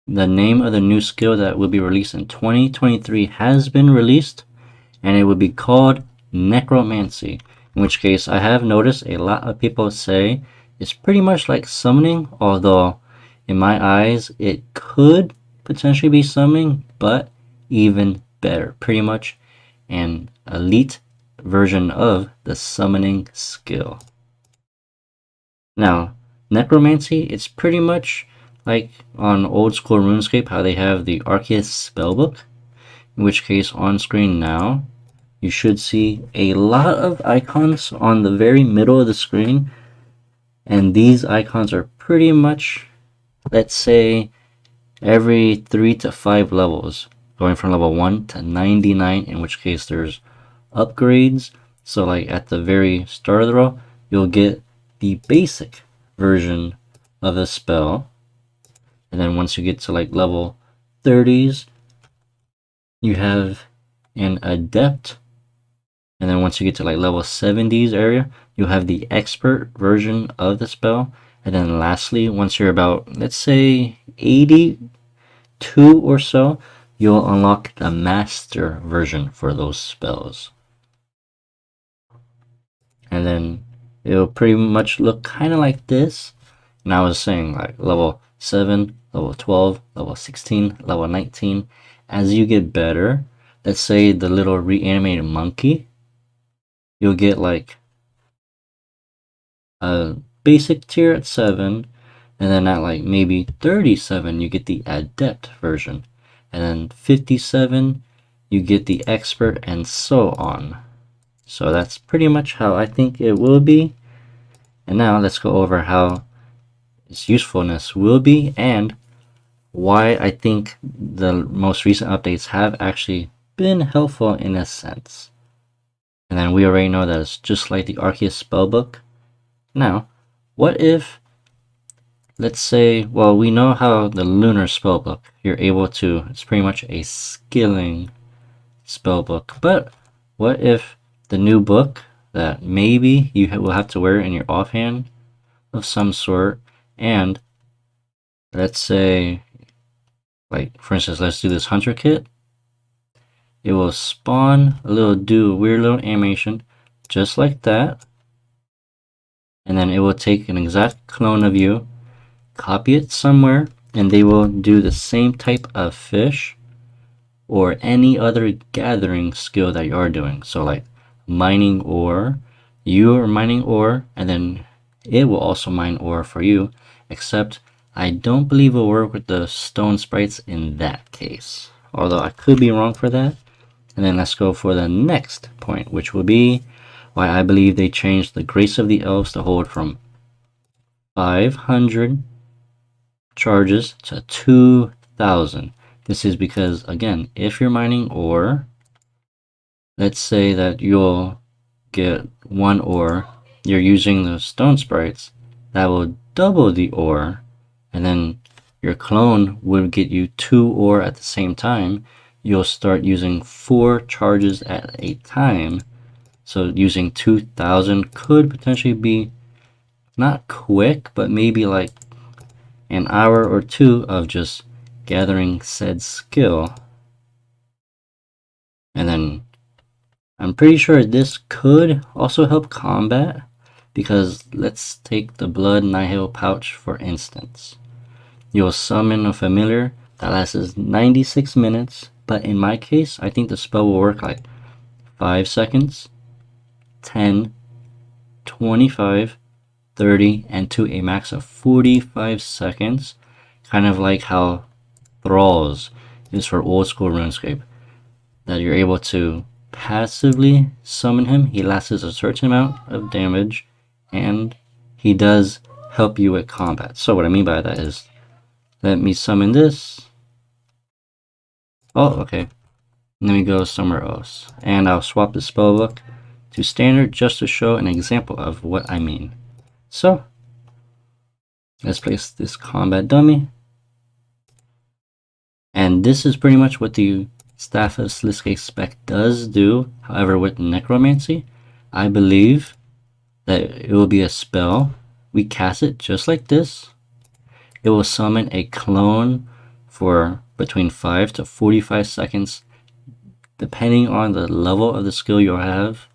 the name of the new skill that will be released in 2023 has been released, and it will be called Necromancy. In which case, I have noticed a lot of people say it's pretty much like summoning, although in my eyes it could potentially be summoning, but even better. Pretty much an elite version of the summoning skill. Now, Necromancy, it's pretty much like on old school RuneScape how they have the Arceus spellbook, in which case on screen now you should see a lot of icons on the very middle of the screen, and these icons are pretty much, let's say, every 3 to 5 levels, going from level 1 to 99, in which case there's upgrades. So like at the very start of the row, you'll get the basic version of a spell, and then once you get to like level 30s, you have an adept, and then once you get to like level 70s area, you'll have the expert version of the spell, and then lastly, once you're about, let's say, 82 or so, you'll unlock the master version for those spells. And then it'll pretty much look kind of like this. And I was saying like level 7, level 12, level 16, level 19. As you get better, let's say the little reanimated monkey, you'll get like a basic tier at 7, and then at like maybe 37 you get the adept version, and then 57 you get the expert, and so on. So that's pretty much how I think it will be. And now let's go over how its usefulness will be and why I think the most recent updates have actually been helpful in a sense. And then we already know that it's just like the Arceus spellbook. Now, what if, let's say, well, we know how the Lunar spellbook, you're able to, it's pretty much a skilling spellbook, but what if the new book that maybe you will have to wear in your offhand of some sort, and let's say, like for instance, let's do this hunter kit, it will spawn a little, do a weird little animation just like that, and then it will take an exact clone of you, copy it somewhere, and they will do the same type of fish or any other gathering skill that you are doing. So like mining ore, you are mining ore, and then it will also mine ore for you, except I don't believe it will work with the stone sprites in that case, although I could be wrong for that. And then let's go for the next point, which will be why I believe they changed the Grace of the Elves to hold from 500 charges to 2,000. This is because, again, if you're mining ore, let's say that you'll get 1 ore, you're using the stone sprites, that will double the ore, and then your clone would get you 2 ore at the same time. You'll start using 4 charges at a time. So using 2,000 could potentially be not quick, but maybe like an hour or 2 of just gathering said skill. And then I'm pretty sure this could also help combat, because let's take the Blood Nihil pouch for instance. You'll summon a familiar that lasts 96 minutes, but in my case, I think the spell will work like 5 seconds, 10, 25, 30, and to a max of 45 seconds, kind of like how Thralls is for old school RuneScape, that you're able to passively summon him. He lasts a certain amount of damage, and he does help you with combat. So what I mean by that is, let me summon this. Oh, okay. Let me go somewhere else, and I'll swap the spellbook to standard just to show an example of what I mean. So let's place this combat dummy, and this is pretty much what the Staff of Sliske spec does do. However, with Necromancy, I believe that it will be a spell. We cast it just like this. It will summon a clone for between 5 to 45 seconds, depending on the level of the skill you have,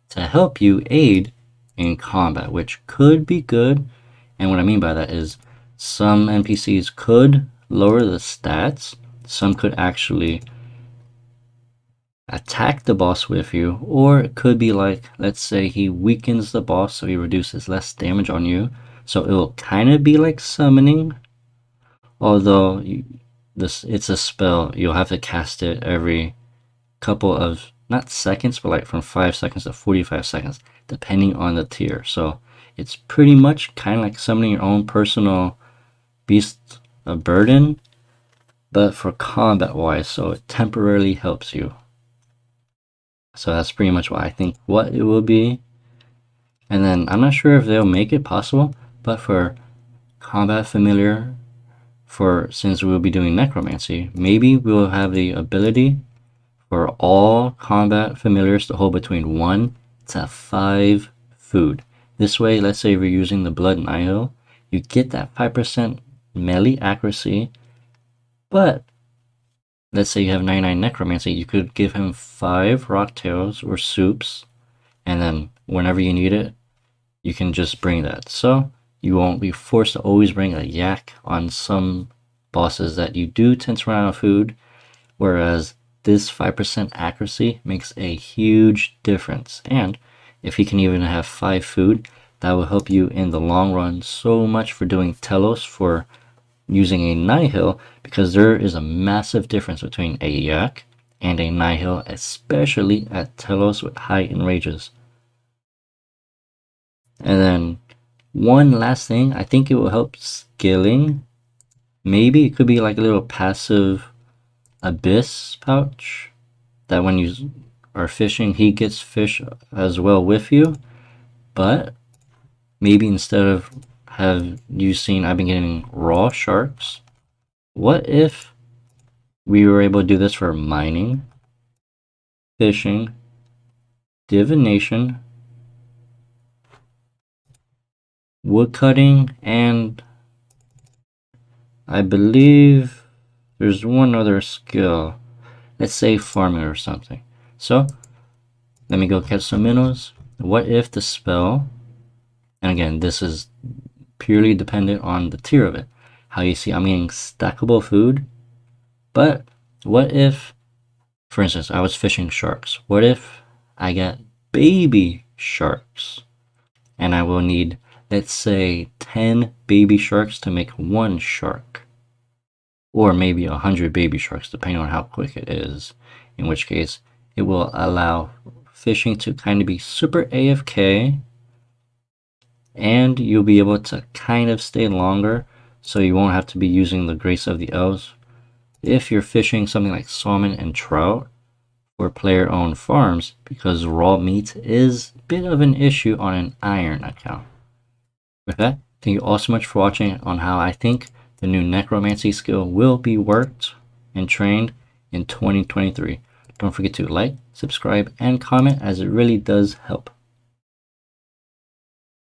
to help you aid in combat, which could be good. And what I mean by that is some NPCs could lower the stats, some could actually attack the boss with you, or it could be like, let's say he weakens the boss so he reduces less damage on you, so it will kind of be like summoning, although it's a spell. You'll have to cast it every couple of, not seconds, but like from 5 seconds to 45 seconds, depending on the tier. So it's pretty much kind of like summoning your own personal beast of burden, but for combat wise, so it temporarily helps you. So that's pretty much what I think what it will be. And then I'm not sure if they'll make it possible, but for combat familiar, since we'll be doing necromancy, maybe we'll have the ability for all combat familiars to hold between 1 to 5 food. This way, let's say we're using the Blood Nihil, you get that 5% melee accuracy, but let's say you have 99 necromancy, you could give him 5 rock tails or soups, and then whenever you need it, you can just bring that. So you won't be forced to always bring a yak on some bosses that you do tend to run out of food, whereas this 5% accuracy makes a huge difference. And if he can even have 5 food, that will help you in the long run so much for doing Telos, for using a Nihil, because there is a massive difference between a yak and a Nihil, especially at Telos with high enrages. And then one last thing, I think it will help scaling. Maybe it could be like a little passive abyss pouch that when you are fishing, he gets fish as well with you. But maybe instead of have you seen I've been getting raw sharks, what if we were able to do this for mining, fishing, divination, woodcutting, and I believe there's one other skill, let's say farming or something. So let me go catch some minnows. What if the spell, and again, this is purely dependent on the tier of it. How you see I'm getting stackable food, but what if, for instance, I was fishing sharks. What if I got baby sharks? And I will need, let's say, 10 baby sharks to make 1 shark. Or maybe 100 baby sharks, depending on how quick it is. In which case, it will allow fishing to kind of be super AFK, and you'll be able to kind of stay longer, so you won't have to be using the Grace of the Elves. If you're fishing something like salmon and trout for player-owned farms, because raw meat is a bit of an issue on an iron account. With that, thank you all so much for watching on how I think the new necromancy skill will be worked and trained in 2023. Don't forget to like, subscribe, and comment, as it really does help.